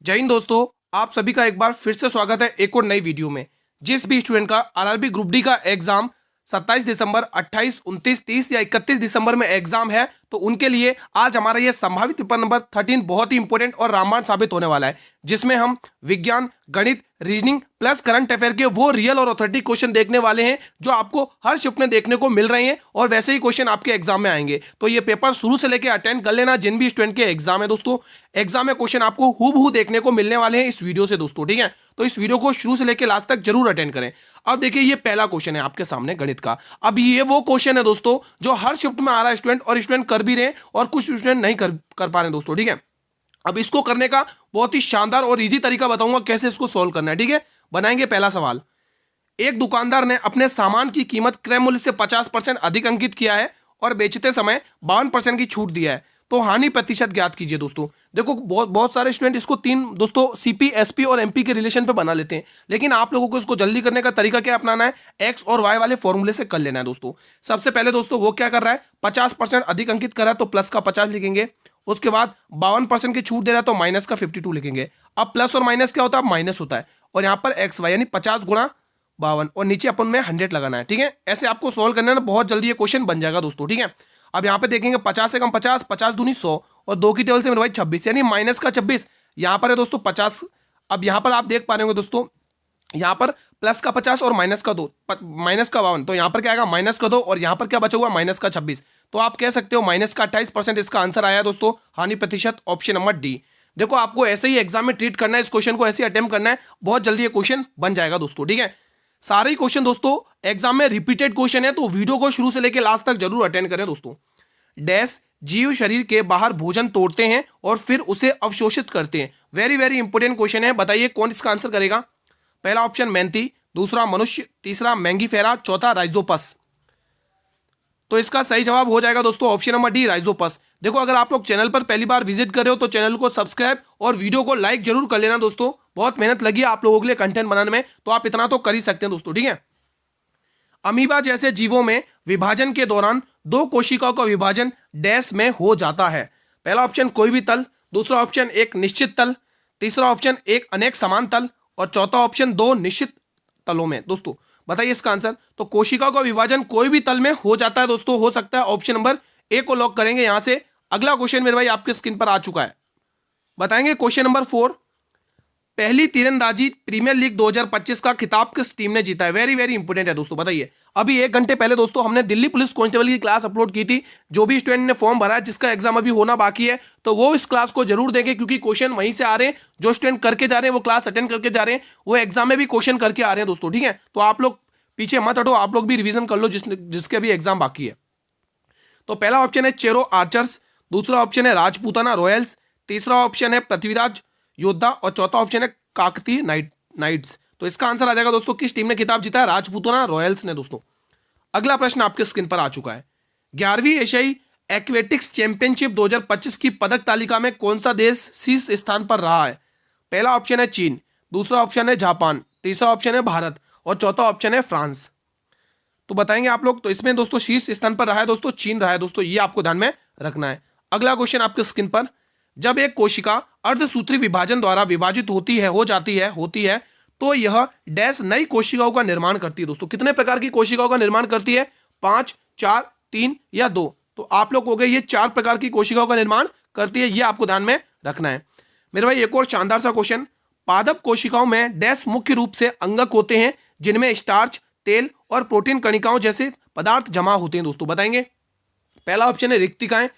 जय हिंद दोस्तों, आप सभी का एक बार फिर से स्वागत है एक और नई वीडियो में। जिस भी स्टूडेंट का आरआरबी ग्रुप डी का एग्जाम 27 दिसंबर, 28, 29, 30 या 31 दिसंबर में एग्जाम है, तो उनके लिए आज हमारा ये संभावित पेपर नंबर 13 बहुत ही इंपॉर्टेंट और रामबाण साबित होने वाला है, जिसमें हम विज्ञान, गणित, रीजनिंग प्लस करंट अफेयर के वो रियल और ऑथेंटिक क्वेश्चन देखने वाले हैं जो आपको हर शिफ्ट में देखने को मिल रहे हैं और वैसे ही क्वेश्चन आपके एग्जाम में आएंगे। तो ये पेपर शुरू से लेकर अटेंड कर लेना जिन भी स्टूडेंट के एग्जाम है दोस्तों। एग्जाम में क्वेश्चन आपको हूबहू देखने को मिलने वाले हैं इस वीडियो से दोस्तों, ठीक है। तो इस वीडियो को शुरू से लेकर लास्ट तक जरूर अटेंड करें। अब देखिए, ये पहला क्वेश्चन है आपके सामने गणित का। अब ये वो क्वेश्चन है दोस्तों जो हर शिफ्ट में आ रहा है स्टूडेंट, और स्टूडेंट कर भी रहे हैं और कुछ स्टूडेंट नहीं कर पा रहे हैं दोस्तों, ठीक है। अब इसको करने का बहुत ही शानदार और इजी तरीका बताऊंगा कैसे इसको सॉल्व करना है, ठीक है। बनाएंगे पहला सवाल। एक दुकानदार ने अपने सामान की कीमत क्रय मूल्य से 50% अधिक अंकित किया है और बेचते समय 52% की छूट दिया है, तो हानि प्रतिशत ज्ञात कीजिए दोस्तों। देखो, बहुत सारे स्टूडेंट इसको तीन दोस्तों सीपी, एसपी और एमपी के रिलेशन पे बना लेते हैं, लेकिन आप लोगों को इसको जल्दी करने का तरीका क्या अपनाना है, एक्स और वाई वाले फॉर्मूले से कर लेना है दोस्तों। सबसे पहले दोस्तों वो क्या कर रहा है, 50% अधिक अंकित कर रहा है तो प्लस का 50 लिखेंगे। उसके बाद 52% की छूट दे रहा है तो माइनस का 52 लिखेंगे। अब प्लस और माइनस क्या होता है, माइनस होता है, और यहाँ पर एक्स वाई यानी 50 गुणा 52 और नीचे अपन में 100 लगाना है, ठीक है। ऐसे आपको सोल्व करना है ना, बहुत जल्दी ये क्वेश्चन बन जाएगा दोस्तों, ठीक है। अब यहाँ पे देखेंगे 50 से कम 50, 50 दूनी 100 और 2 की टेबल से मेरे भाई 26 यानी माइनस का 26। यहाँ पर है दोस्तों 50। अब यहाँ पर आप देख पा रहे होंगे दोस्तों, यहाँ पर प्लस का 50 और माइनस का 2, माइनस का 52, तो यहाँ पर क्या आएगा माइनस का 2 और यहाँ पर क्या बचा हुआ माइनस का 26। तो आप कह सकते हो माइनस का 28% इसका आंसर आया दोस्तों, हानि प्रतिशत ऑप्शन नंबर डी। देखो, आपको ऐसे ही एग्जाम में ट्रीट करना है, इस क्वेश्चन को ऐसे ही अटेम्प्ट करना है, बहुत जल्दी ये क्वेश्चन बन जाएगा दोस्तों, ठीक है। सारे ही क्वेश्चन दोस्तों एग्जाम में रिपीटेड क्वेश्चन है, तो वीडियो को शुरू से लेकर लास्ट तक जरूर अटेंड करें दोस्तों। डैश जीव शरीर के बाहर भोजन तोड़ते हैं और फिर उसे अवशोषित करते हैं। वेरी वेरी इंपॉर्टेंट क्वेश्चन है, बताइए कौन इसका आंसर करेगा। पहला ऑप्शन मेंथी, दूसरा मनुष्य, तीसरा मैंगीफेरा, चौथा राइजोपस। तो इसका सही जवाब हो जाएगा दोस्तों ऑप्शन नंबर डी, राइजोपस। देखो, अगर आप लोग चैनल पर पहली बार विजिट कर रहे हो तो चैनल को सब्सक्राइब और वीडियो को लाइक जरूर कर लेना दोस्तों। बहुत मेहनत लगी है आप लोगों के लिए कंटेंट बनाने में, तो आप इतना तो कर ही सकते हैं दोस्तों, ठीक है। अमीबा जैसे जीवों में विभाजन के दौरान दो कोशिकाओं का विभाजन डैश में हो जाता है। पहला ऑप्शन कोई भी तल, दूसरा ऑप्शन एक निश्चित तल, तीसरा ऑप्शन एक अनेक समान तल और चौथा ऑप्शन दो निश्चित तलों में। दोस्तों बताइए इसका आंसर। तो कोशिकाओं का विभाजन कोई भी तल में हो जाता है दोस्तों, हो सकता है ऑप्शन नंबर ए को लॉक करेंगे यहां से। अगला क्वेश्चन मेरे भाई आपके स्क्रीन पर आ चुका है, बताएंगे क्वेश्चन नंबर 4। पहली तीरंदाजी प्रीमियर लीग 2025 का खिताब किस टीम ने जीता है। वेरी वेरी इंपॉर्टेंट है दोस्तों, बताइए। अभी 1 घंटे पहले दोस्तों हमने दिल्ली पुलिस कांस्टेबल की क्लास अपलोड की थी। जो भी स्टूडेंट ने फॉर्म भरा है, जिसका एग्जाम अभी होना बाकी है, तो वो इस क्लास को जरूर देखें, क्योंकि क्वेश्चन वहीं से आ रहे हैं। जो स्टूडेंट करके जा रहे हैं, वो क्लास अटेंड करके जा रहे हैं, वो एग्जाम में भी क्वेश्चन करके आ रहे हैं दोस्तों, ठीक है। तो आप लोग पीछे मत हटो, आप लोग भी रिविजन कर लो जिसके भी एग्जाम बाकी है। तो पहला ऑप्शन है चेरो आर्चर्स, दूसरा ऑप्शन है राजपूताना रॉयल्स, तीसरा ऑप्शन है पृथ्वीराज योद्धा और चौथा ऑप्शन है काकतीय नाइट्स। तो इसका आंसर आ जाएगा दोस्तों, किस टीम ने खिताब जीता है, राजपूताना रॉयल्स ने दोस्तों। अगला प्रश्न आपके स्क्रीन पर आ चुका है। 11वीं एशियाई एक्वेटिक्स चैंपियनशिप 2025 की पदक तालिका में कौन सा देश शीर्ष स्थान पर रहा है। पहला ऑप्शन है चीन, दूसरा ऑप्शन है जापान, तीसरा ऑप्शन है भारत और चौथा ऑप्शन है फ्रांस। तो बताएंगे आप लोग। तो इसमें दोस्तों शीर्ष स्थान पर रहा है दोस्तों चीन रहा है दोस्तों, ये आपको ध्यान में रखना है। अगला क्वेश्चन आपके स्क्रीन पर। जब एक कोशिका अर्धसूत्री विभाजन द्वारा विभाजित होती है तो यह डैश नई कोशिकाओं का निर्माण करती है दोस्तों। कितने प्रकार की कोशिकाओं का निर्माण करती है, 5, 4, 3 या 2। तो आप लोग हो गए, ये 4 प्रकार की कोशिकाओं का निर्माण करती है, ये आपको ध्यान में रखना है मेरे भाई। एक और शानदार सा क्वेश्चन। पादप कोशिकाओं में डैश मुख्य रूप से अंगक होते हैं जिनमें स्टार्च, तेल और प्रोटीन कणिकाओं जैसे पदार्थ जमा होते हैं दोस्तों, बताएंगे। पहला ऑप्शन है रिक्तिकाएं,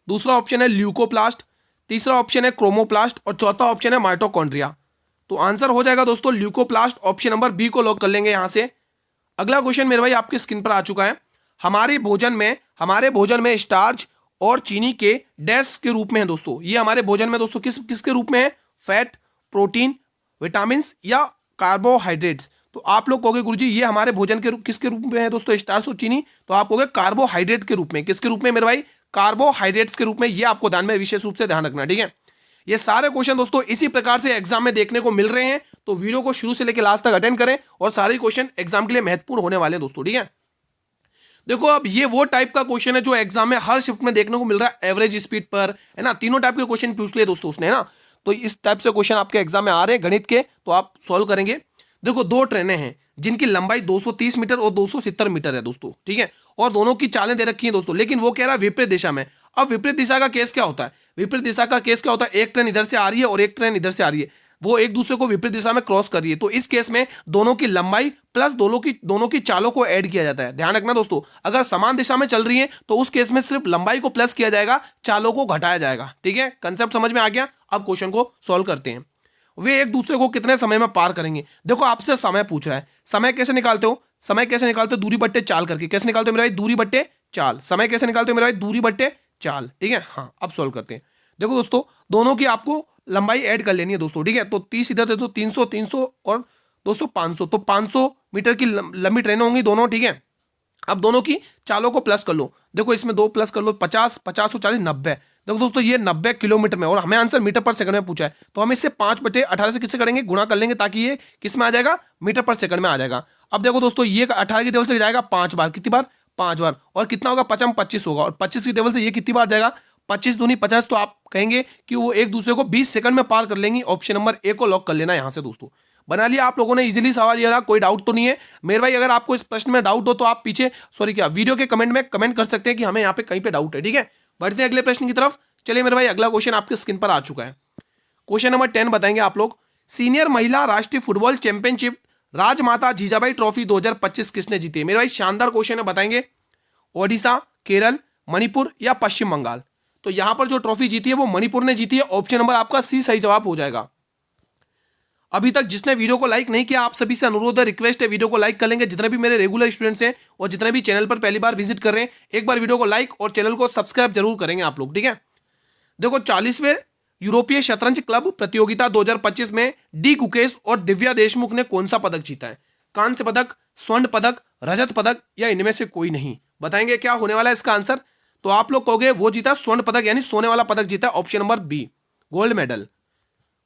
दूसरा ऑप्शन है ल्यूकोप्लास्ट, तीसरा ऑप्शन है क्रोमोप्लास्ट और चौथा ऑप्शन है माइटोकॉन्ड्रिया। तो आंसर हो जाएगा दोस्तों ल्यूकोप्लास्ट, ऑप्शन नंबर बी को लॉक कर लेंगे यहां से। अगला क्वेश्चन मेरे भाई आपकी स्क्रीन पर आ चुका है। हमारे भोजन में स्टार्च और चीनी के डैश के रूप में है दोस्तों। ये हमारे भोजन में दोस्तों किसके रूप में है, फैट, प्रोटीन, विटामिन या कार्बोहाइड्रेट्स। तो आप लोग कहोगे गुरुजी ये हमारे भोजन के किसके रूप में है दोस्तों, स्टार्च और चीनी। तो आप कहोगे कार्बोहाइड्रेट के रूप में। किसके रूप में मेरे भाई, कार्बोहाइड्रेट्स के रूप में। ये आपको ध्यान में विशेष रूप से ध्यान रखना, ठीक है। ये सारे क्वेश्चन दोस्तों इसी प्रकार से एग्जाम में देखने को मिल रहे हैं, तो वीडियो को शुरू से लेकर लास्ट तक अटेंड करें और सारे क्वेश्चन एग्जाम के लिए महत्वपूर्ण होने वाले हैं दोस्तों, ठीक है। देखो, अब ये वो टाइप का क्वेश्चन है जो एग्जाम में हर शिफ्ट में देखने को मिल रहा है, एवरेज स्पीड पर, है ना। तीनों टाइप के क्वेश्चन पूछ लिए दोस्तों उसने, है ना। तो इस टाइप से क्वेश्चन आपके एग्जाम में आ रहे हैं गणित के, तो आप सॉल्व करेंगे। देखो दो ट्रेनें हैं जिनकी लंबाई 230 मीटर और 270 मीटर है दोस्तों, ठीक है, और दोनों की चालें दे रखी हैं दोस्तों, लेकिन वो कह रहा है विपरीत दिशा में। अब विपरीत दिशा का केस क्या होता है? विपरीत दिशा का केस क्या होता है? एक ट्रेन इधर से आ रही है और एक ट्रेन इधर से आ रही है, वो एक दूसरे को विपरीत दिशा में क्रॉस कर रही है, तो इस केस में दोनों की लंबाई प्लस दोनों की चालों को ऐड किया जाता है। ध्यान रखना दोस्तों, अगर समान दिशा में चल रही है तो उस केस में सिर्फ लंबाई को प्लस किया जाएगा, चालों को घटाया जाएगा, ठीक है। कंसेप्ट समझ में आ गया? अब क्वेश्चन को सॉल्व करते हैं। वे एक दूसरे को कितने समय में पार करेंगे? देखो आपसे समय पूछ रहा है, समय कैसे निकालते हो? समय कैसे निकालते हो? दूरी बट्टे चाल करके। कैसे निकालते हो मेरा भाई? दूरी बट्टे चाल। समय कैसे निकालते हो मेरा भाई? दूरी बट्टे चाल, ठीक है। हाँ, अब सॉल्व करते हैं। देखो दोस्तों, दोनों की आपको लंबाई ऐड कर लेनी है दोस्तों, ठीक है। तो 30 इधर दे दो, 300 300 और दोस्तों 500, तो 500 मीटर की लंबी ट्रेनें होंगी दोनों, ठीक है। अब दोनों की चालों को प्लस कर लो। देखो इसमें 2 प्लस कर लो, 50 50 और 40 90। देखो दोस्तों ये 90 किलोमीटर में, और हमें आंसर मीटर पर सेकंड में पूछा है, तो हम इससे 5/18 से किससे करेंगे? गुणा कर लेंगे, ताकि ये किस में आ जाएगा? मीटर पर सेकंड में आ जाएगा। अब देखो दोस्तों, ये 18 की टेबल से जाएगा 5 बार। कितनी बार? 5 बार। और कितना होगा? 5 25 होगा, और 25 की टेबल से ये कितनी बार जाएगा? 25 दूनी 50। तो आप कहेंगे कि वो एक दूसरे को 20 सेकंड में पार कर लेंगी। ऑप्शन नंबर ए को लॉक कर लेना यहां से दोस्तों। बना लिया आप लोगों ने इजीली सवाल, ये कोई डाउट तो नहीं है मेरे भाई? अगर आपको इस प्रश्न में डाउट हो तो आप पीछे वीडियो के कमेंट में कमेंट कर सकते हैं कि हमें यहाँ पे कहीं पे डाउट है, ठीक है। बढ़ते हैं अगले प्रश्न की तरफ। चलिए मेरे भाई, अगला क्वेश्चन आपके स्क्रीन पर आ चुका है। क्वेश्चन नंबर 10 बताएंगे आप लोग। सीनियर महिला राष्ट्रीय फुटबॉल चैंपियनशिप राजमाता जीजाबाई ट्रॉफी 2025 किसने जीती है? मेरे भाई शानदार क्वेश्चन है, बताएंगे। ओडिशा, केरल, मणिपुर या पश्चिम बंगाल? तो यहां पर जो ट्रॉफी जीती है वो मणिपुर ने जीती है। ऑप्शन नंबर आपका सी सही जवाब हो जाएगा। अभी तक जिसने वीडियो को लाइक नहीं किया, आप सभी से अनुरोध है, रिक्वेस्ट है, वीडियो को लाइक कर लेंगे। जितने भी मेरे रेगुलर स्टूडेंट्स हैं और जितने भी चैनल पर पहली बार विजिट कर रहे हैं, एक बार वीडियो को लाइक और चैनल को सब्सक्राइब जरूर करेंगे आप लोग, ठीक है। देखो 40वें यूरोपीय शतरंज क्लब प्रतियोगिता 2025 में डी गुकेश और दिव्या देशमुख ने कौन सा पदक जीता है? कांस्य पदक, स्वर्ण पदक, रजत पदक या इनमें से कोई नहीं? बताएंगे क्या होने वाला है इसका आंसर? तो आप लोग कहोगे वो जीता स्वर्ण पदक, यानी सोने वाला पदक जीता। Option number B, gold medal.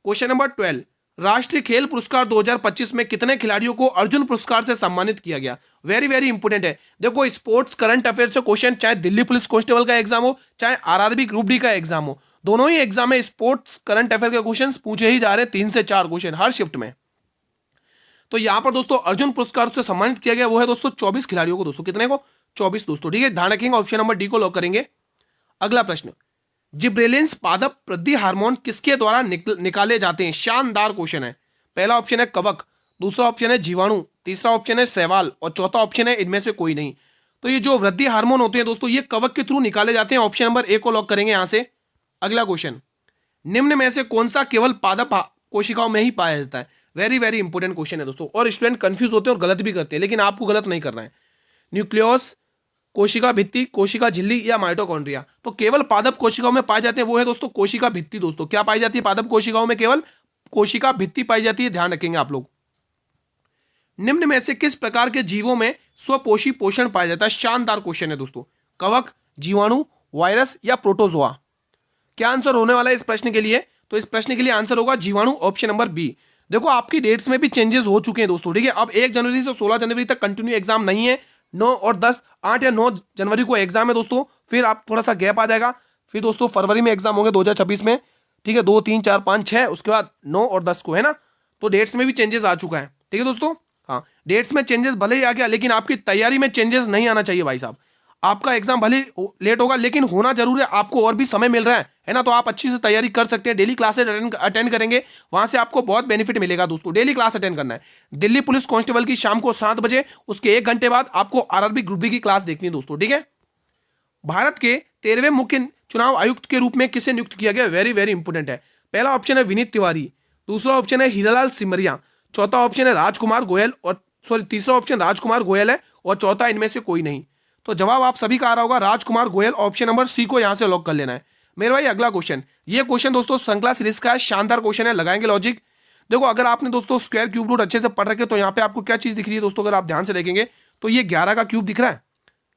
Question number 12, राष्ट्रीय खेल पुरस्कार 2025 में कितने खिलाड़ियों को अर्जुन पुरस्कार से सम्मानित किया गया? वेरी वेरी इंपोर्टेंट है। देखो स्पोर्ट्स करंट अफेयर से क्वेश्चन, चाहे दिल्ली पुलिस कांस्टेबल का एग्जाम हो, चाहे आरआरबी ग्रुप डी का एग्जाम हो, दोनों ही एग्जाम में स्पोर्ट्स करंट अफेयर के क्वेश्चन पूछे ही जा रहे हैं। 3 से 4 क्वेश्चन हर शिफ्ट में। तो यहां पर दोस्तों अर्जुन पुरस्कार से सम्मानित किया गया वो है दोस्तों 24 खिलाड़ियों को दोस्तों। कितने को? 24 दोस्तों, ठीक है। ध्यान रखेंगे, ऑप्शन नंबर डी को लॉक करेंगे। अगला प्रश्न, जिब्रेलिन्स पादप वृद्धि हार्मोन किसके द्वारा निकाले जाते हैं? शानदार क्वेश्चन है। पहला ऑप्शन है कवक, दूसरा ऑप्शन है जीवाणु, तीसरा ऑप्शन है शैवाल और चौथा ऑप्शन है इनमें से कोई नहीं। तो ये जो वृद्धि हार्मोन होते हैं दोस्तों, ये कवक के थ्रू निकाले जाते हैं। ऑप्शन नंबर ए को लॉक करेंगे यहां से। अगला क्वेश्चन, निम्न में से कौन सा केवल पादप कोशिकाओं में ही पाया जाता है? वेरी वेरी इंपोर्टेंट क्वेश्चन है दोस्तों, और स्टूडेंट कंफ्यूज होते हैं और गलत भी करते हैं, लेकिन आपको गलत नहीं करना है। न्यूक्लियस, कोशिका भित्ति, कोशिका झिल्ली या माइटोकॉन्ड्रिया? तो केवल पादप कोशिकाओं में पाए जाते हैं वो है दोस्तों कोशिका भित्ति। दोस्तों क्या पाई जाती है पादप कोशिकाओं में? केवल कोशिका भित्ति पाई जाती है। ध्यान रखेंगे आप लोग। निम्न में से किस प्रकार के जीवों में स्वपोषी पोषण पाया जाता है? शानदार क्वेश्चन है दोस्तों। कवक, जीवाणु, वायरस या प्रोटोजोआ? क्या आंसर होने वाला है इस प्रश्न के लिए? तो इस प्रश्न के लिए आंसर होगा जीवाणु, ऑप्शन नंबर बी। देखो आपकी डेट्स में भी चेंजेस हो चुके हैं दोस्तों, ठीक है। अब 1 जनवरी से 16 जनवरी तक कंटिन्यू एग्जाम नहीं है। 9 और 10, 8 या 9 जनवरी को एग्जाम है दोस्तों। फिर आप थोड़ा सा गैप आ जाएगा, फिर दोस्तों फरवरी में एग्जाम होंगे 2026 में, ठीक है। 2 3 4 5 6 उसके बाद 9 और 10 को, है ना। तो डेट्स में भी चेंजेस आ चुका है, ठीक है दोस्तों। हाँ, डेट्स में चेंजेस भले ही आ गया, लेकिन आपकी तैयारी में चेंजेस नहीं आना चाहिए भाई साहब। आपका एग्जाम भले लेट होगा, लेकिन होना जरूर है। आपको और भी समय मिल रहा है ना, तो आप अच्छी से तैयारी कर सकते हैं। डेली क्लासेस अटेंड करेंगे, वहां से आपको बहुत बेनिफिट मिलेगा दोस्तों। डेली क्लास अटेंड करना है। दिल्ली पुलिस कांस्टेबल की शाम को 7 बजे, उसके 1 घंटे बाद आपको आरआरबी ग्रुप बी की क्लास देखनी है दोस्तों, ठीक है। भारत के 13वें मुख्य चुनाव आयुक्त के रूप में किसे नियुक्त किया गया? वेरी वेरी इंपोर्टेंट है। पहला ऑप्शन है विनीत तिवारी, दूसरा ऑप्शन है हीरालाल सिमरिया, चौथा ऑप्शन है राजकुमार गोयल, और तीसरा ऑप्शन राजकुमार गोयल है, और चौथा इनमें से कोई नहीं। तो जवाब आप सभी का आ रहा होगा राजकुमार गोयल। ऑप्शन नंबर सी को यहां से लॉक कर लेना है मेरे भाई। अगला क्वेश्चन, ये क्वेश्चन दोस्तों श्रृंखला सीरीज का है, शानदार क्वेश्चन है, लगाएंगे लॉजिक। देखो अगर आपने दोस्तों स्क्वायर क्यूब रूट अच्छे से पढ़ रखे, तो यहाँ पे आपको क्या चीज दिख रही है दोस्तों? अगर आप ध्यान से देखेंगे तो ये 11 का क्यूब दिख रहा है,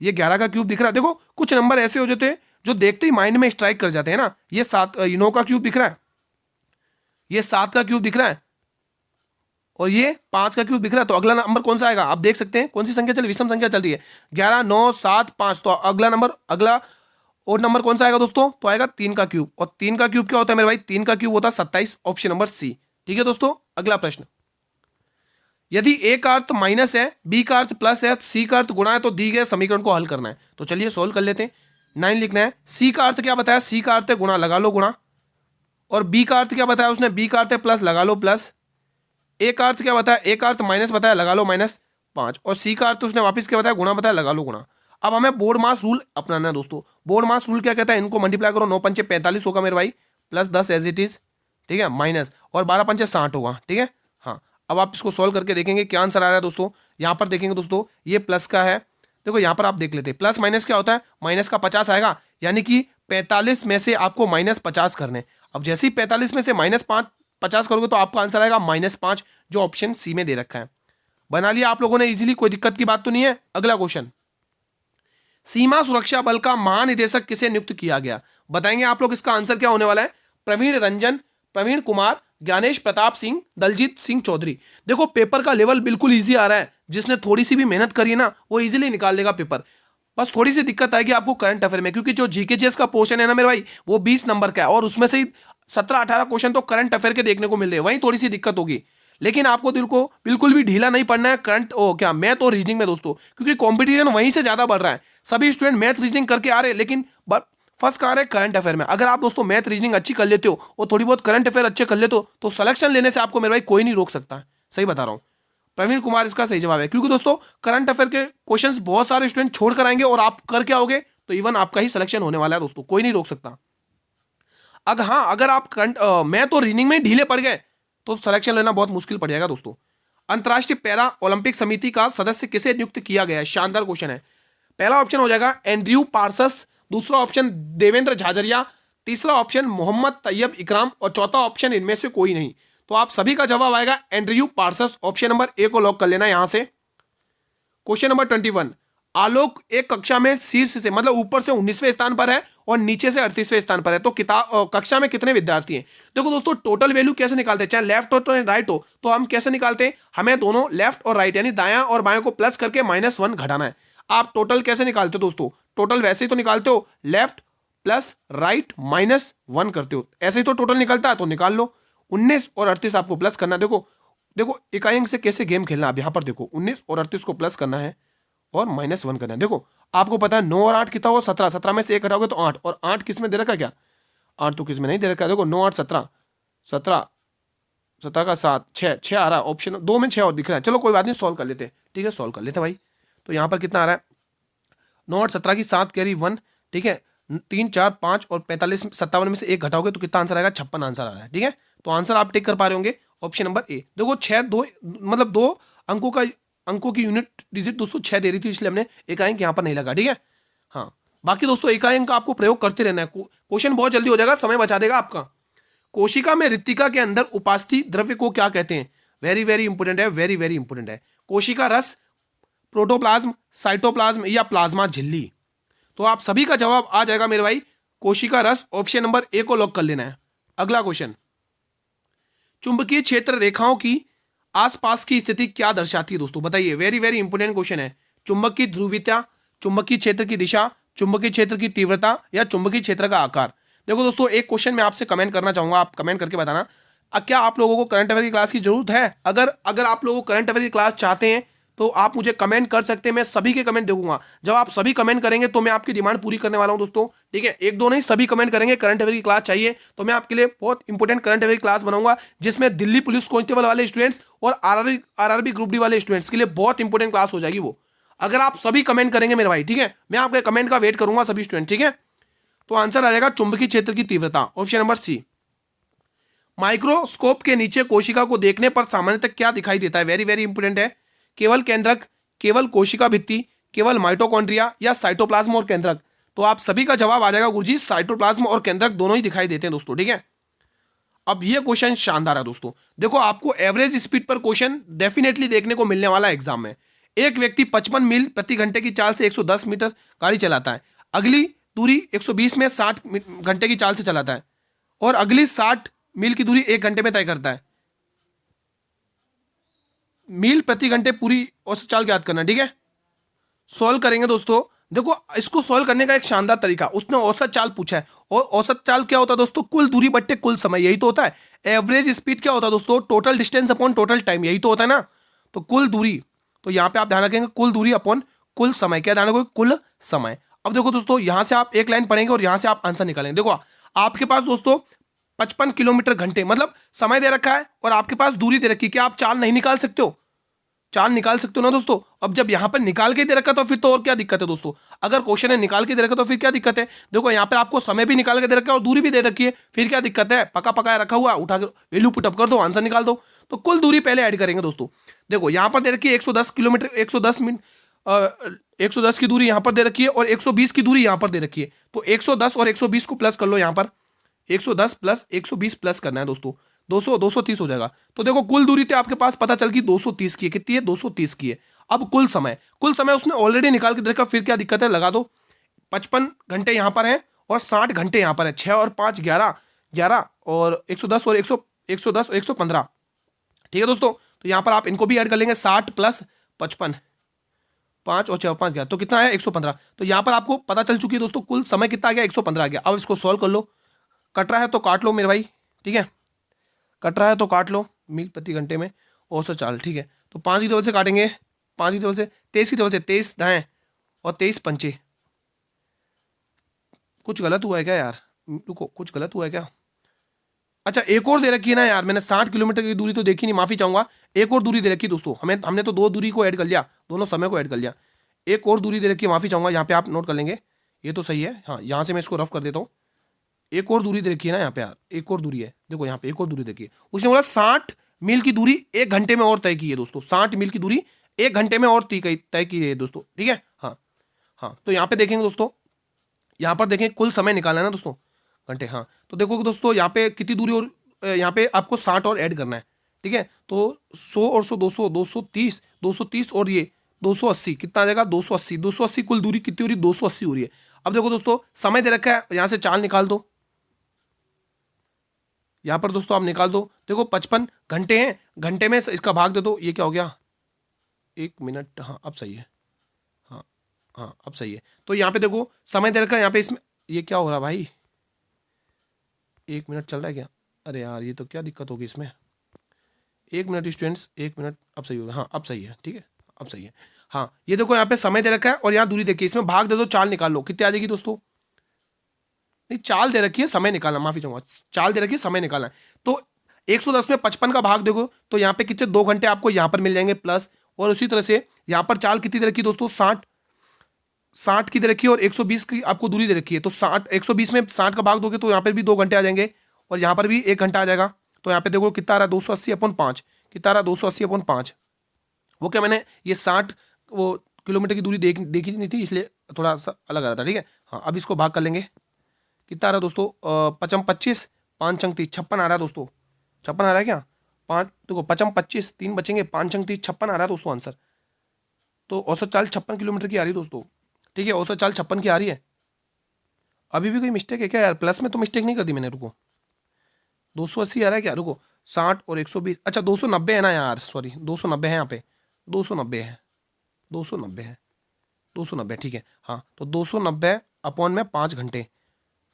ये 11 का क्यूब दिख रहा है। देखो कुछ नंबर ऐसे हो जाते हैं जो देखते ही माइंड में स्ट्राइक कर जाते हैं ना। ये 9 का क्यूब दिख रहा है, ये 7 का क्यूब दिख रहा है, और ये 5 का क्यूब दिख रहा है। तो अगला नंबर कौन सा आएगा? आप देख सकते हैं कौन सी संख्या चल, विषम संख्या चल रही है। 11 9 7 5। तो अगला नंबर, अगला और नंबर कौन सा आएगा दोस्तों? तो आएगा 3 का क्यूब, और 3 का क्यूब क्या होता है मेरे भाई? 3 का क्यूब होता है 27, ऑप्शन नंबर सी। ठीक है दोस्तों, अगला प्रश्न, यदि ए का अर्थ माइनस है, बी का अर्थ प्लस है, सी का अर्थ गुणा है, तो दी गए समीकरण को हल करना है। तो चलिए सोल्व कर लेते हैं। 9 लिखना है। सी का अर्थ क्या बताया? सी का अर्थ है गुणा, लगा लो गुणा। और बी का अर्थ क्या बताया उसने? बी का अर्थ है प्लस, लगा लो प्लस। ए का अर्थ क्या बताया? ए का अर्थ माइनस बताया, लगा लो -5। और सी का अर्थ उसने वापस क्या बताया? गुणा बताया, लगा लो गुणा। अब हमें बोर्ड मास रूल अपनाना है दोस्तों। बोर्ड मास रूल क्या कहता है? इनको मल्टीप्लाई करो, 9 पंचे 45 होगा मेरे भाई, प्लस 10 एज इट इज, ठीक है, माइनस, और 12 पंचे 60 होगा, ठीक है। हाँ, अब आप इसको सॉल्व करके देखेंगे क्या आंसर आ रहा है दोस्तों। यहाँ पर देखेंगे दोस्तों, ये प्लस का है, देखो यहाँ पर आप देख लेते हैं, प्लस माइनस क्या होता है? माइनस का 50 आएगा, यानी कि 45 में से आपको -50 करने। अब जैसे ही 45 में से -50 करोगे तो आपका आंसर आएगा -5, जो ऑप्शन सी में दे रखा है। बना लिया आप लोगों ने इजीली, कोई दिक्कत की बात तो नहीं है। अगला क्वेश्चन, सीमा सुरक्षा बल का महानिदेशक किसे नियुक्त किया गया? बताएंगे आप लोग, इसका आंसर क्या होने वाला है? प्रवीण रंजन, प्रवीण कुमार, ज्ञानेश प्रताप सिंह, दलजीत सिंह चौधरी। देखो पेपर का लेवल बिल्कुल इजी आ रहा है, जिसने थोड़ी सी भी मेहनत करी है ना वो इजीली निकाल लेगा पेपर। बस थोड़ी सी दिक्कत आएगी आपको करंट अफेयर में, क्योंकि जो जीकेजीएस का पोर्शन है ना मेरे भाई, वो 20 नंबर का है, और उसमें से 17-18 क्वेश्चन तो करंट अफेयर के देखने को मिल रहे हैं, वहीं थोड़ी सी दिक्कत होगी। लेकिन आपको दिल को बिल्कुल भी ढीला नहीं पड़ना है करंट क्या मैथ और रीजनिंग में दोस्तों, क्योंकि कंपटीशन वहीं से ज्यादा बढ़ रहा है। सभी स्टूडेंट मैथ रीजनिंग करके आ रहे हैं, लेकिन फर्स्ट कहाँ रहे? करंट अफेयर में। अगर आप दोस्तों मैथ रीजनिंग अच्छी कर लेते हो और थोड़ी बहुत करंट अफेयर अच्छे कर लेते हो, तो सिलेक्शन लेने से आपको मेरे भाई कोई नहीं रोक सकता है। सही बता रहा हूँ, प्रवीण कुमार इसका सही जवाब है, क्योंकि दोस्तों करंट अफेयर के क्वेश्चंस बहुत सारे स्टूडेंट छोड़ कर आएंगे और आप करके आओगे तो इवन आपका ही सिलेक्शन होने वाला है दोस्तों, कोई नहीं रोक सकता। अगर हाँ, अगर आप करंट मैथ और रीजनिंग में ढीले पड़ गए तो सिलेक्शन लेना बहुत मुश्किल पड़ जाएगा दोस्तों। अंतर्राष्ट्रीय पैरा ओलंपिक समिति का सदस्य किसे नियुक्त किया गया है? शानदार क्वेश्चन है। पहला ऑप्शन हो जाएगा एंड्रयू पार्सस, दूसरा ऑप्शन देवेंद्र झाझरिया, तीसरा ऑप्शन मोहम्मद तैयब इकराम, और चौथा ऑप्शन इनमें से कोई नहीं। तो आप सभी का जवाब आएगा एंड्रयू पार्सस, ऑप्शन नंबर ए को लॉक कर लेना यहां से। क्वेश्चन नंबर 21, आलोक एक कक्षा में शीर्ष से मतलब ऊपर से 19वें स्थान पर है और नीचे से 38वें स्थान पर है, तो किताब कक्षा में कितने विद्यार्थी हैं? देखो दोस्तों, टोटल वैल्यू कैसे निकालते हैं, चाहे लेफ्ट हो तो राइट हो, तो हम कैसे निकालते हैं? हमें दोनों लेफ्ट और राइट यानी दायां और बायां को प्लस करके -1 घटाना है। आप टोटल कैसे निकालते हो दोस्तों? टोटल वैसे ही तो निकालते हो, लेफ्ट प्लस राइट -1 करते हो, ऐसे ही तो टोटल निकलता है, तो निकाल लो। 19 और 38 आपको प्लस करना है। देखो देखो इकाई अंक से कैसे गेम खेलना, आप यहां पर देखो 19 और 38 को प्लस करना है और -1 करना है। देखो आपको पता है 9 और 8 कितना होगा? 17, 17 में से 1 घटाओगे तो 8, और 8 किस में दे रखा है क्या? 8 तो किस में नहीं दे रखा है। देखो 9 8 17, 17 17 का 7 6 6 आ रहा है, ऑप्शन 2 में 6 और दिख रहा है। चलो कोई बात नहीं, सॉल्व कर लेते हैं, ठीक है, सॉल्व कर लेते हैं भाई। तो यहाँ पर कितना आ रहा है? 9 8 17 की 7 कैरी 1, ठीक है, 3 4 5 और 45 57 में से 1 घटाओगे तो कितना आंसर आएगा? 56 आंसर आ रहा है, ठीक है। तो आंसर आप टिक कर पा रहे होंगे, ऑप्शन नंबर ए। देखो 6 2 मतलब 2 अंकों की यूनिट डिजिट दोस्तों 6 दे रही थी, इसलिए हमने इकाई अंक यहाँ पर नहीं लगा, ठीक है। हाँ, बाकी दोस्तों इकाई अंक का आपको प्रयोग करते रहना है, क्वेश्चन बहुत जल्दी हो जाएगा, समय बचा देगा आपका। कोशिका में रिक्तिका के अंदर उपस्थित द्रव्य को क्या कहते हैं? वेरी वेरी इंपोर्टेंट है, वेरी वेरी इंपोर्टेंट है। कोशिका रस, प्रोटोप्लाज्म, साइटोप्लाज्म या प्लाज्मा झिल्ली? तो आप सभी का जवाब आ जाएगा मेरे भाई कोशिका रस, ऑप्शन नंबर ए को लॉक कर लेना है। अगला क्वेश्चन, चुंबकीय क्षेत्र रेखाओं की आसपास की स्थिति क्या दर्शाती है दोस्तों? बताइए, वेरी वेरी इंपोर्टेंट क्वेश्चन है। चुंबक की ध्रुवीयता, चुंबकीय क्षेत्र की दिशा, चुंबकीय क्षेत्र की तीव्रता या चुंबकीय क्षेत्र का आकार? देखो दोस्तों, एक क्वेश्चन मैं आपसे कमेंट करना चाहूंगा, आप कमेंट करके बताना, क्या आप लोगों को करंट अफेयर की क्लास की जरूरत है? अगर आप लोगों को करंट अफेयर की क्लास चाहते हैं तो आप मुझे कमेंट कर सकते हैं, मैं सभी के कमेंट देखूंगा। जब आप सभी कमेंट करेंगे तो मैं आपकी डिमांड पूरी करने वाला हूं दोस्तों, ठीक है। एक दो नहीं, सभी कमेंट करेंगे करंट अफेयर की क्लास चाहिए, तो मैं आपके लिए बहुत इंपॉर्टेंट करंट अफेयर की क्लास बनाऊंगा, जिसमें दिल्ली पुलिस कांस्टेबल वाले स्टूडेंट्स और आरआरबी ग्रुप डी वाले स्टूडेंट्स के लिए बहुत इंपॉर्टेंट क्लास हो जाएगी वो, अगर आप सभी कमेंट करेंगे मेरे भाई, ठीक है। मैं आपके कमेंट का वेट करूंगा सभी स्टूडेंट, ठीक है। तो आंसर आ जाएगा चुंबकीय क्षेत्र की तीव्रता, ऑप्शन नंबर सी। माइक्रोस्कोप के नीचे कोशिका को देखने पर सामान्यतः क्या दिखाई देता है? वेरी वेरी इंपॉर्टेंट है। केवल केंद्रक, केवल कोशिका भित्ति, केवल माइटोकॉन्ड्रिया या साइटोप्लाज्म और केंद्रक? तो आप सभी का जवाब आ जाएगा गुरुजी, साइटोप्लाज्म और केंद्रक दोनों ही दिखाई देते हैं दोस्तों, ठीक है। अब ये क्वेश्चन शानदार है दोस्तों, देखो आपको एवरेज स्पीड पर क्वेश्चन डेफिनेटली देखने को मिलने वाला है एग्जाम में। एक व्यक्ति 55 मील प्रति घंटे की चाल से 110 मीटर गाड़ी चलाता है, अगली दूरी 120 में 60 घंटे की चाल से चलाता है, और अगली 60 मील की दूरी 1 घंटे में तय करता है। मील प्रति घंटे पूरी औसत चाल ज्ञात करना, ठीक है। सॉल्व करेंगे दोस्तों, देखो इसको सॉल्व करने का एक शानदार तरीका, उसने औसत चाल पूछा है, और औसत चाल क्या होता है दोस्तों, कुल दूरी बट्टे कुल समय, यही तो होता है। एवरेज स्पीड क्या होता है दोस्तों, total distance upon total time, यही तो होता है ना। तो कुल दूरी, तो यहाँ पे आप ध्यान रखेंगे कुल दूरी अपॉन कुल समय, क्या ध्यान रखोगे, कुल समय। अब देखो दोस्तों, यहां से आप एक लाइन पढ़ेंगे और यहां से आप आंसर निकालेंगे। देखो आपके पास दोस्तों 55 किलोमीटर घंटे, मतलब समय दे रखा है और आपके पास दूरी दे रखी है, क्या आप चाल नहीं निकाल सकते हो, चाल निकाल सकते हो ना दोस्तों। अब जब यहां पर निकाल के दे रखा तो फिर तो और क्या दिक्कत है दोस्तों, अगर क्वेश्चन है निकाल के दे रखा तो फिर क्या दिक्कत है। देखो यहां पर आपको समय भी निकाल के दे रखा है और दूरी भी दे रखी है, फिर क्या दिक्कत है, पका पकाया रखा हुआ, उठा के वैल्यू पुटअप कर दो, आंसर निकाल दो। तो कुल दूरी पहले ऐड करेंगे दोस्तों। देखो यहां पर दे रखी है 110 किलोमीटर, 110 मिनट, 110 की दूरी यहां पर दे रखी है और 120 की दूरी यहां पर दे रखी है। तो 110 और 120 को प्लस कर लो, यहां पर 110 प्लस 120 प्लस करना है दोस्तों, 230 हो जाएगा। तो देखो कुल दूरी तो आपके पास पता चल गई 230 की है, कितनी है, 230 की है। अब कुल समय, कुल समय उसने ऑलरेडी निकाल के देखा, फिर क्या दिक्कत है, लगा दो। 55 घंटे यहां पर है और 60 घंटे यहां पर है, 6 और 5 11, 11 और 110 और 110 और 115, ठीक है दोस्तों। तो यहां पर आप इनको भी ऐड कर लेंगे, 60 प्लस 55, 5 और 6 5 गया तो कितना है, 115। तो यहां पर आपको पता चल चुकी है दोस्तों कुल समय कितना आ गया, 115 आ गया। अब इसको सॉल्व कर लो, कट रहा है तो काट लो मेरे भाई, ठीक है, कट रहा है तो काट लो, मील प्रति घंटे में औसत चाल, ठीक है। तो 5 की टेबल से काटेंगे, 5 की टेबल से, 23 की टेबल से, 23 दाएं और 23 पंचे। कुछ गलत हुआ है क्या यार, रुको कुछ गलत हुआ है क्या। अच्छा एक और दे रखी है ना यार, मैंने 60 किलोमीटर की दूरी तो देखी नहीं, माफी चाहूंगा। एक और दूरी दे रखी है दोस्तों, हमने तो दो दूरी को ऐड कर लिया, दोनों समय को ऐड कर लिया। एक और दूरी दे रखी है, माफी चाहूंगा, यहाँ पे आप नोट कर लेंगे, ये तो सही है। हाँ यहाँ से मैं इसको रफ कर देता हूँ। एक और दूरी दे रखी है ना यहाँ पे यार, एक और दूरी है, देखो यहाँ पे एक और दूरी देखिए, उसने बोला 60 मील की दूरी 1 घंटे में और तय की है दोस्तों, 60 मील की दूरी 1 घंटे में और तय की है दोस्तों, ठीक है। हाँ हाँ, तो यहाँ पे देखेंगे दोस्तों, यहाँ पर देखें कुल समय निकालना है ना दोस्तों, घंटे, हाँ। तो देखो दोस्तों यहाँ पे कितनी दूरी और यहाँ पे आपको 60 और ऐड करना है, ठीक है। तो 100 और 100 200, 230, 230 और ये 280, कितना आ जाएगा, 280, 280 कुल दूरी कितनी हो रही है, 280 हो रही है। अब देखो दोस्तों समय दे रखा है, यहाँ से चाल निकाल दो, यहाँ पर दोस्तों आप निकाल दो। देखो 55 घंटे हैं, घंटे में इसका भाग दे दो, ये क्या हो गया, 1 मिनट, हाँ अब सही है, हाँ हाँ अब सही है। तो यहाँ पे देखो समय दे रखा है, यहाँ पे इसमें ये क्या हो रहा है भाई, 1 मिनट चल रहा है क्या, अरे यार ये तो क्या दिक्कत होगी इसमें, 1 मिनट स्टूडेंट्स, 1 मिनट, अब सही होगा, हाँ अब सही है, ठीक है अब सही है। हाँ ये देखो यहाँ पे समय दे रखा है और यहाँ दूरी देखिए, इसमें भाग दे दो, चाल निकाल लो, कितनी आ जाएगी दोस्तों, नहीं चाल दे रखी है, समय निकालना, माफी चाहूंगा, चाल दे रखी है, समय निकालना है। तो 110 में 55 का भाग देखो तो यहाँ पे कितने 2 घंटे आपको यहाँ पर मिल जाएंगे प्लस, और उसी तरह से यहाँ पर चाल कितनी दे रखी है दोस्तों, 60 की दे रखी है और 120 की आपको दूरी दे रखी है। तो 60, 120 में 60 का भाग दोगे तो यहाँ पर भी 2 घंटे आ जाएंगे और यहाँ पर भी 1 घंटा आ जाएगा। तो यहाँ पे देखो कितना आ रहा है, 280/5, कितना आ रहा है, 280/5। वो क्या मैंने ये 60 वो किलोमीटर की दूरी देखी नहीं थी, इसलिए थोड़ा सा अलग आ रहा था, ठीक है। हाँ अब इसको भाग कर लेंगे, कितना आ रहा है दोस्तों, 55, 5 चंग 30, 56 आ रहा है दोस्तों, 56 आ रहा है क्या, 5 देखो 55, 3 बचेंगे, 5 चंग 30, 56 आ रहा है दोस्तों आंसर। तो औसत चाल 56 किलोमीटर की आ रही है दोस्तों, ठीक है, औसत चाल 56 की आ रही है। अभी भी कोई मिस्टेक है क्या यार, प्लस में तो मिस्टेक नहीं कर दी मैंने, रुको 280 आ रहा है क्या, रुको 60 और 120, अच्छा 290 है ना यार, सॉरी 290 है यहाँ पे, 290 है, 290 है, 290, ठीक है। हाँ तो 290 अपॉन में 5 घंटे,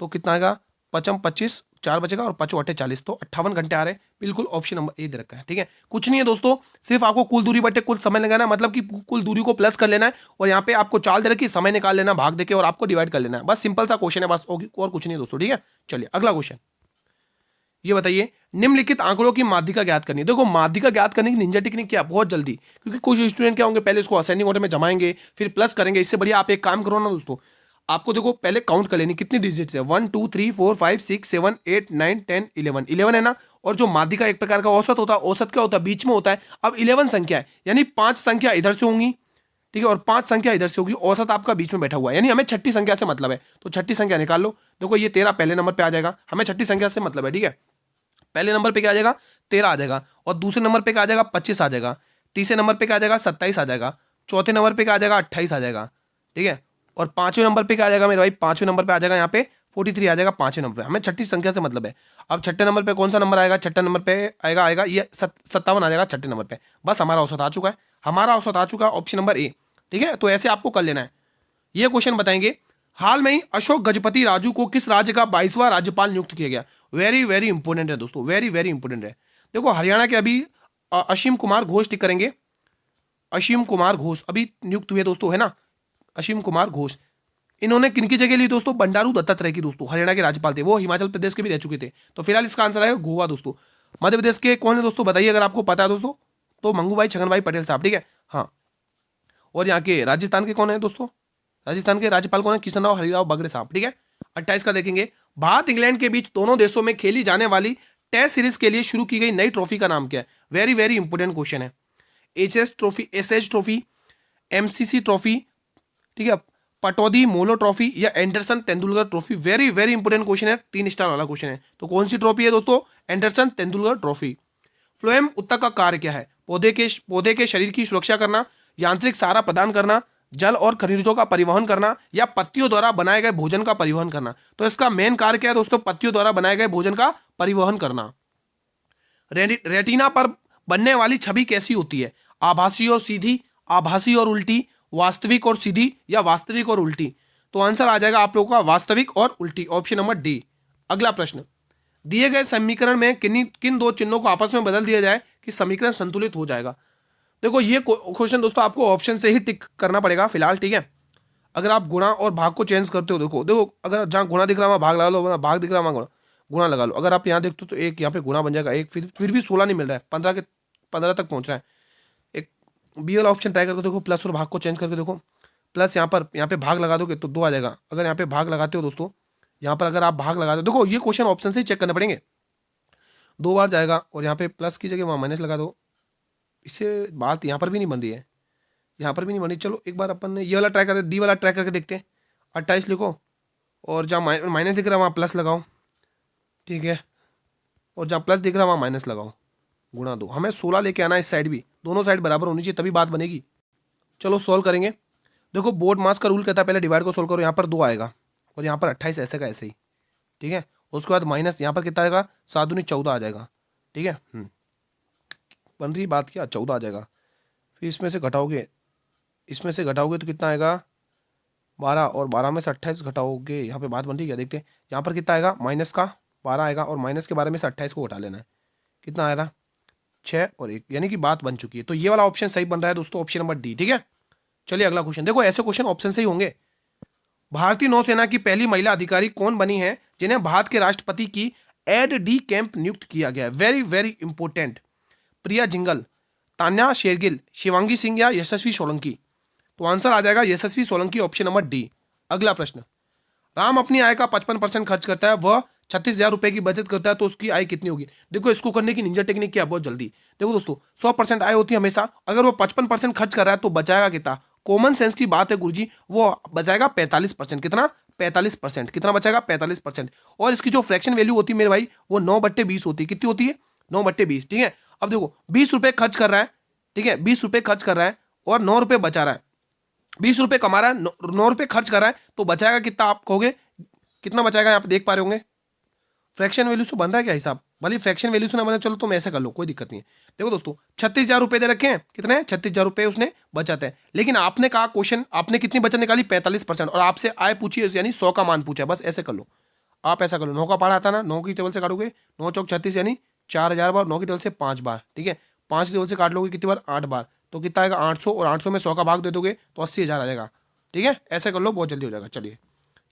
तो कितना आएगा, 55, 4 बचेगा और 5 8 40, तो 58 घंटे आ रहे हैं, बिल्कुल ऑप्शन नंबर ए दे रखा है, ठीक है। कुछ नहीं है दोस्तों, सिर्फ आपको कुल दूरी बटे कुल समय लगाना है, मतलब कि कुल दूरी को प्लस कर लेना है और यहाँ पे आपको चाल दे रखी, समय निकाल लेना भाग देके और आपको डिवाइड कर लेना है, बस सिंपल सा क्वेश्चन है, बस और कुछ नहीं है दोस्तों, ठीक है। चलिए अगला क्वेश्चन, ये बताइए निम्नलिखित आंकड़ों की माध्यिका ज्ञात करनी है। देखो माध्यिका ज्ञात करने की निंजा टेक्निक क्या, बहुत जल्दी, क्योंकि कुछ स्टूडेंट क्या होंगे पहले इसको असेंडिंग ऑर्डर में जमाएंगे फिर प्लस करेंगे, इससे बढ़िया आप एक काम करो ना दोस्तों, आपको देखो पहले काउंट कर लेनी कितनी डिजिट है, 1 2 3 4 5 6 7 8 9 10 11 है ना। और जो माध्यिका एक प्रकार का औसत होता है, औसत क्या होता है, बीच में होता है। अब 11 संख्या है, यानी 5 संख्या इधर से होंगी, ठीक है, और 5 संख्या इधर से होगी, औसत आपका बीच में बैठा हुआ है, यानी हमें छठी संख्या से मतलब है, तो छठी संख्या निकाल लो। देखो ये 13 पहले नंबर पे आ जाएगा, हमें छठी संख्या से मतलब है, ठीक है। पहले नंबर पे क्या आ जाएगा, 13 आ जाएगा, और दूसरे नंबर पे क्या आ जाएगा, 25 आ जाएगा, तीसरे नंबर पे क्या आ जाएगा, 27 आ जाएगा, चौथे नंबर पे क्या आ जाएगा, 28 आ जाएगा, ठीक है। और पांचवें नंबर पे क्या आ जाएगा मेरे भाई, पांचवें नंबर पे आ जाएगा यहाँ पे 43 आ जाएगा, पांचवें नंबर पे, हमें छठी संख्या से मतलब है। अब छठे नंबर पे कौन सा नंबर आएगा, छठे नंबर पे आएगा ये 57 आ जाएगा छठे नंबर पे, बस हमारा औसत आ चुका है, हमारा औसत आ चुका है, ऑप्शन नंबर ए, ठीक है। तो ऐसे आपको कर लेना है, ये क्वेश्चन बताएंगे। हाल में ही अशोक गजपति राजू को किस राज्य का 22वां राज्यपाल नियुक्त किया गया? वेरी वेरी इंपॉर्टेंट है दोस्तों, वेरी वेरी इंपॉर्टेंट है। देखो हरियाणा के अभी असीम कुमार घोष टिक करेंगे। असीम कुमार घोष अभी नियुक्त हुए दोस्तों, है ना, असीम कुमार घोष। इन्होंने किनकी जगह ली दोस्तों? बंडारू दत्तात्रेय की दोस्तों, हरियाणा के राज्यपाल थे, वो हिमाचल प्रदेश के भी रह चुके थे। तो फिलहाल इसका आंसर आएगा गोवा दोस्तों। मध्य प्रदेश के कौन है दोस्तों बताइए अगर आपको पता है दोस्तों, तो मंगूभाई छगनभाई पटेल साहब, ठीक है। हाँ, और यहाँ के राजस्थान के कौन है दोस्तों? राजस्थान के राज्यपाल कौन है? किशन राव हरिराव बगड़े साहब, ठीक है। 28 का देखेंगे। भारत इंग्लैंड के बीच दोनों देशों में खेली जाने वाली टेस्ट सीरीज के लिए शुरू की गई नई ट्रॉफी का नाम क्या है? वेरी वेरी इंपॉर्टेंट क्वेश्चन है। एसएच ट्रॉफी, एमसीसी ट्रॉफी, ठीक है, पटौदी मोलो ट्रॉफी या Anderson Tendulkar trophy? Very very important question है, 3 स्टार वाला क्वेश्चन है। तो कौन सी ट्रॉफी है दोस्तों? Anderson Tendulkar trophy. फ्लोएम उत्तक का कार्य क्या है? पौधे के शरीर की सुरक्षा करना, यांत्रिक सहारा प्रदान करना, जल और खनिजों का परिवहन करना, या पत्तियों द्वारा बनाए गए भोजन का परिवहन करना? तो इसका मेन कार्य क्या है दोस्तों? पत्तियों द्वारा बनाए गए भोजन का परिवहन करना। रेटिना पर बनने वाली छवि कैसी होती है? आभासी और सीधी, आभासी और उल्टी, वास्तविक और सीधी, या वास्तविक और उल्टी? तो आंसर आ जाएगा आप लोगों का वास्तविक और उल्टी, ऑप्शन नंबर डी। अगला प्रश्न, दिए गए समीकरण में किन दो चिन्हों को आपस में बदल दिया जाए कि समीकरण संतुलित हो जाएगा? देखो ये क्वेश्चन दोस्तों आपको ऑप्शन से ही टिक करना पड़ेगा फिलहाल, ठीक है। अगर आप गुणा और भाग को चेंज करते हो, देखो देखो अगर जहाँ गुणा दिख रहा है वहाँ भाग लगा लो, वहाँ भाग दिख रहा है वहाँ गुणा लगा लो। अगर आप यहाँ देखते हो तो एक यहाँ पे गुणा बन जाएगा, एक फिर भी 16 नहीं मिल रहा है, 15 तक पहुँच रहा है। एक बी वाला ऑप्शन ट्राई करके देखो, प्लस और भाग को चेंज करके देखो। प्लस यहाँ पे भाग लगा दोगे तो 2 आ जाएगा। अगर यहाँ पे भाग लगाते हो दोस्तों, यहाँ पर अगर आप भाग लगाते हो, देखो ये क्वेश्चन ऑप्शन से ही चेक करने पड़ेंगे। 2 बार जाएगा, और यहाँ पे प्लस की जगह वहाँ माइनस लगा दो। इससे बात यहाँ पर भी नहीं बन रही है, यहाँ पर भी नहीं बनी। चलो एक बार अपन ने ये वाला ट्राई करते, डी वाला ट्राई करके देखते हैं। 28 लिखो, और जहाँ माइनस दिख रहा है वहाँ प्लस लगाओ, ठीक है, और जहाँ प्लस दिख रहा है वहाँ माइनस लगाओ, गुणा 2। हमें 16 लेके आना है, इस साइड भी, दोनों साइड बराबर होनी चाहिए तभी बात बनेगी। चलो सॉल्व करेंगे। देखो बोर्ड मास का रूल कहता है पहले डिवाइड को सॉल्व करो, यहाँ पर 2 आएगा, और यहाँ पर 28 ऐसे का ऐसे ही, ठीक है। उसके बाद माइनस यहाँ पर कितना आएगा? 7 दूनी 14 आ जाएगा, ठीक है। बन रही बात क्या? 14 आ जाएगा। फिर इसमें से घटाओगे तो कितना आएगा? 12, और 12 में से 28 घटाओगे, यहाँ पे बात बन रही है क्या? देखते हैं यहाँ पर कितना आएगा, माइनस का 12 आएगा, और माइनस के 12 में से 28 को घटा लेना है, कितना आएगा? 6 और 1, यानी कि बात बन चुकी है। तो ये वाला ऑप्शन सही बन रहा है दोस्तों, ऑप्शन नंबर डी, ठीक है। चलिए अगला क्वेश्चन, देखो ऐसे क्वेश्चन ऑप्शन से ही होंगे। भारतीय नौसेना की पहली महिला अधिकारी कौन बनी है जिन्हें भारत के राष्ट्रपति की एड डी कैंप नियुक्त किया गया? Very very important. प्रिया जिंगल, तान्या शेरगिल, शिवांगी सिंह, या यशस्वी सोलंकी? तो आंसर आ जाएगा Yashasvi Solanki, option number D. अगला प्रश्न, राम अपनी आय का 55% खर्च करता है, वह 36,000 रुपए की बचत करता है, तो उसकी आय कितनी होगी? देखो इसको करने की निंजा टेक्निक क्या है, बहुत जल्दी। देखो दोस्तों 100% आय होती है हमेशा, अगर वो 55% खर्च कर रहा है तो बचाएगा कितना? कॉमन सेंस की बात है गुरुजी, वो बचाएगा 45%। कितना? 45%। कितना बचाएगा? 45%। और इसकी जो फ्रैक्शन वैल्यू होती है मेरे भाई, वो 9/20 होती है। कितनी होती है? 9/20, ठीक है। अब देखो 20 रुपए खर्च कर रहा है, ठीक है, 20 रुपए खर्च कर रहा है और 9 रुपए बचा रहा है। 20 रुपए कमा रहा है, 9 रुपए खर्च कर रहा है, तो बचाएगा कितना? आप कहोगे कितना बचाएगा? यहाँ पे देख पा रहे होंगे फ्रैक्शन वैल्यू से बन रहा है क्या हिसाब? भले फ्रैक्शन वैल्यू से ना बने, चलो तुम ऐसे कर लो, कोई दिक्कत नहीं है। देखो दोस्तों 36,000 रुपए दे रखे हैं, कितने? 36,000 रुपए उसने बचाते हैं। लेकिन आपने कहा क्वेश्चन, आपने कितनी बचत निकाली? 45%, और आपसे आय पूछी है, यानी 100 का मान पूछा है। बस ऐसे कर लो, आप ऐसा कर लो। 9 का पढ़ा आता ना, 9 की टेबल से काटोगे, 9 चौक 36, यानी 4,000 बार, 9 की टेबल से 5 बार, ठीक है। 5 की टेबल से काट लोगे कितनी बार? 8 बार, तो कितना आएगा? 800, और 800 में 100 का भाग दे दोगे तो 80,000 आ जाएगा, ठीक है। ऐसे कर लो, बहुत जल्दी हो जाएगा। चलिए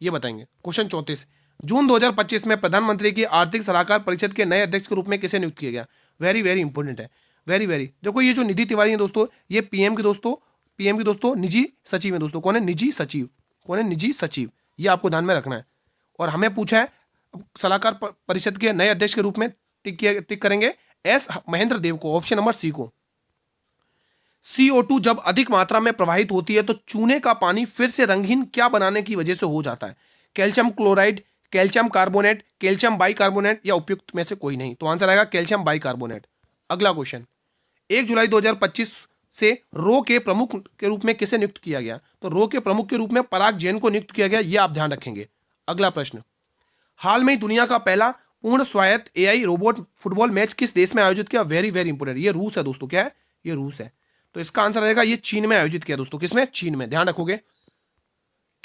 ये बताएंगे। क्वेश्चन 34, जून 2025 में प्रधानमंत्री की आर्थिक सलाहकार परिषद के नए अध्यक्ष के रूप में किसे नियुक्त किया गया? वेरी वेरी इंपॉर्टेंट है, वेरी वेरी। देखो ये जो निधि तिवारी है दोस्तों, ये पीएम की दोस्तों निजी सचिव है दोस्तों। कौन है? निजी सचिव। कौन है? निजी सचिव। ये आपको ध्यान में रखना है। और हमें पूछा है सलाहकार परिषद के नए अध्यक्ष के रूप में टिक करेंगे एस महेंद्र देव को, ऑप्शन नंबर सी को। CO2 जब अधिक मात्रा में प्रवाहित होती है तो चूने का पानी फिर से रंगहीन क्या बनाने की वजह से हो जाता है? Calcium chloride, calcium carbonate, calcium bicarbonate, या उपयुक्त में से कोई नहीं? तो आंसर आएगा कैल्शियम बाइकार्बोनेट। अगला क्वेश्चन, 1 जुलाई 2025 से रो के प्रमुख के रूप में किसे नियुक्त किया गया? तो रो के प्रमुख के रूप में पराग जैन को नियुक्त किया गया, यह आप ध्यान रखेंगे। अगला प्रश्न, हाल में दुनिया का पहला पूर्ण स्वायत्त AI रोबोट फुटबॉल मैच किस देश में आयोजित किया? वेरी वेरी इंपोर्टेंट, ये रूस है दोस्तों। क्या है? ये रूस है। तो इसका आंसर रहेगा ये चीन में आयोजित किया दोस्तों। किसमें? चीन में। ध्यान रखोगे।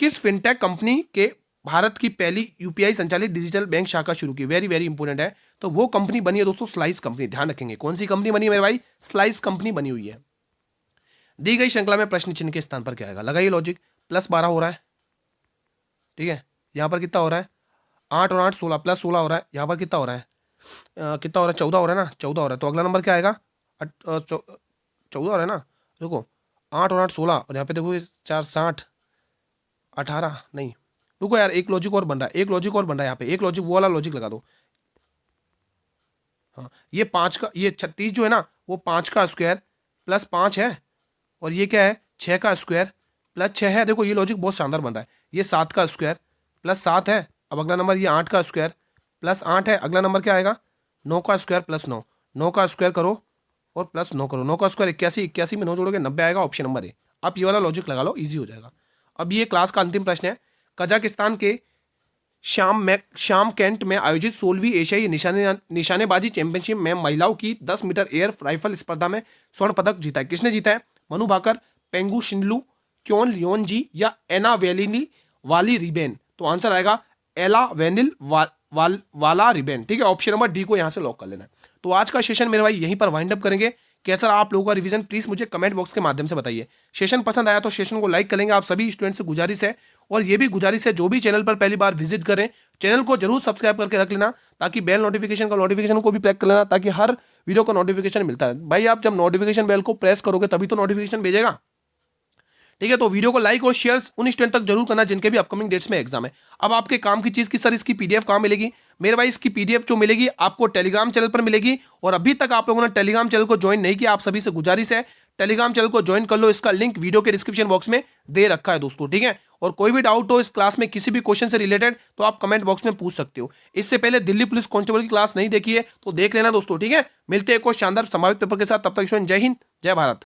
किस फिनटेक कंपनी के भारत की पहली यूपीआई संचालित डिजिटल बैंक शाखा शुरू की? वेरी वेरी इंपोर्टेंट है। तो वो कंपनी बनी है दोस्तों स्लाइस कंपनी, ध्यान रखेंगे। कौन सी कंपनी बनी है मेरे भाई? स्लाइस कंपनी बनी हुई है। दी गई श्रृंखला में प्रश्न चिन्ह के स्थान पर क्या आएगा? लगाइए लॉजिक। +12 हो रहा है, ठीक है। यहाँ पर कितना हो रहा है? 8 और 8 16, +16 हो रहा है। यहाँ पर कितना हो रहा है? कितना हो रहा है? 14 हो रहा है ना, 14 हो रहा है। तो अगला नंबर क्या आएगा? 14 हो रहा है ना। देखो 8 और 8 16, और यहाँ पे देखो 4 60 18 नहीं, रुको यार, एक लॉजिक और बन रहा है, एक लॉजिक और बन रहा है यहाँ पे। एक लॉजिक, वो वाला लॉजिक लगा दो। हाँ, ये 5 का, ये 36 जो है ना, वो 5 का स्क्वायर +5 है, और ये क्या है? 6 का स्क्वायर +6 है। देखो ये लॉजिक बहुत शानदार बन रहा है। ये 7 का स्क्वायर +7 है। अब अगला नंबर ये 8 का स्क्वायर +8 है। अगला नंबर क्या आएगा? 9 का स्क्वायर +9, 9 का स्क्वायर करो और +9 करो। 9 का स्क्वायर 81, 81 में 9 जोड़ोगे 90 आएगा, ऑप्शन नंबर ए। आप ये वाला लॉजिक लगा लो, ईजी हो जाएगा। अब ये क्लास का अंतिम प्रश्न है। कजाकिस्तान के शाम कैंट में आयोजित 16वीं एशियाई निशानेबाजी चैंपियनशिप में महिलाओं की 10 मीटर एयर राइफल स्पर्धा में स्वर्ण पदक जीता है। किसने जीता है? मनु भाकर, पेंगू शिंडलू, क्योन लियोनजी या एना वेलिनी वाली रिबेन? तो आंसर आएगा एला वेनिल वाला रिबेन, ठीक है। ऑप्शन नंबर डी को यहां से लॉक कर लेना है। तो आज का सेशन मेरे भाई यहीं पर वाइंड अप करेंगे। कैसा रहा आप लोगों का रिवीजन, प्लीज मुझे कमेंट बॉक्स के माध्यम से बताइए। सेशन पसंद आया तो सेशन को लाइक करेंगे। आप सभी स्टूडेंट से गुजारिश है, और ये भी गुजारिश है, जो भी चैनल पर पहली बार विजिट करें, चैनल को जरूर सब्सक्राइब करके रख लेना, ताकि बेल नोटिफिकेशन को भी प्रेस कर लेना, ताकि हर वीडियो का नोटिफिकेशन मिलता है। भाई आप जब नोटिफिकेशन बेल को प्रेस करोगे तभी तो नोटिफिकेशन भेजेगा, ठीक है। तो वीडियो को लाइक और शेयर उन स्टूडेंट तक जरूर करना जिनके भी अपकमिंग डेट्स में एग्जाम है। अब आपके काम की चीज की सर, इसकी पीडीएफ कहाँ मिलेगी? मेरे भाई इसकी पीडीएफ जो मिलेगी आपको टेलीग्राम चैनल पर मिलेगी, और अभी तक आप लोगों ने टेलीग्राम चैनल को ज्वाइन नहीं किया, आप सभी से गुजारिश है टेलीग्राम चैनल को ज्वाइन कर लो। इसका लिंक वीडियो के डिस्क्रिप्शन बॉक्स में दे रखा है दोस्तों, ठीक है। और कोई भी डाउट हो इस क्लास में किसी भी क्वेश्चन से रिलेटेड, तो आप कमेंट बॉक्स में पूछ सकते हो। इससे पहले दिल्ली पुलिस कांस्टेबल की क्लास नहीं देखी है तो देख लेना दोस्तों, ठीक है। मिलते हैं एक और शानदार संभावित पेपर के साथ, तब तक जय हिंद, जय भारत।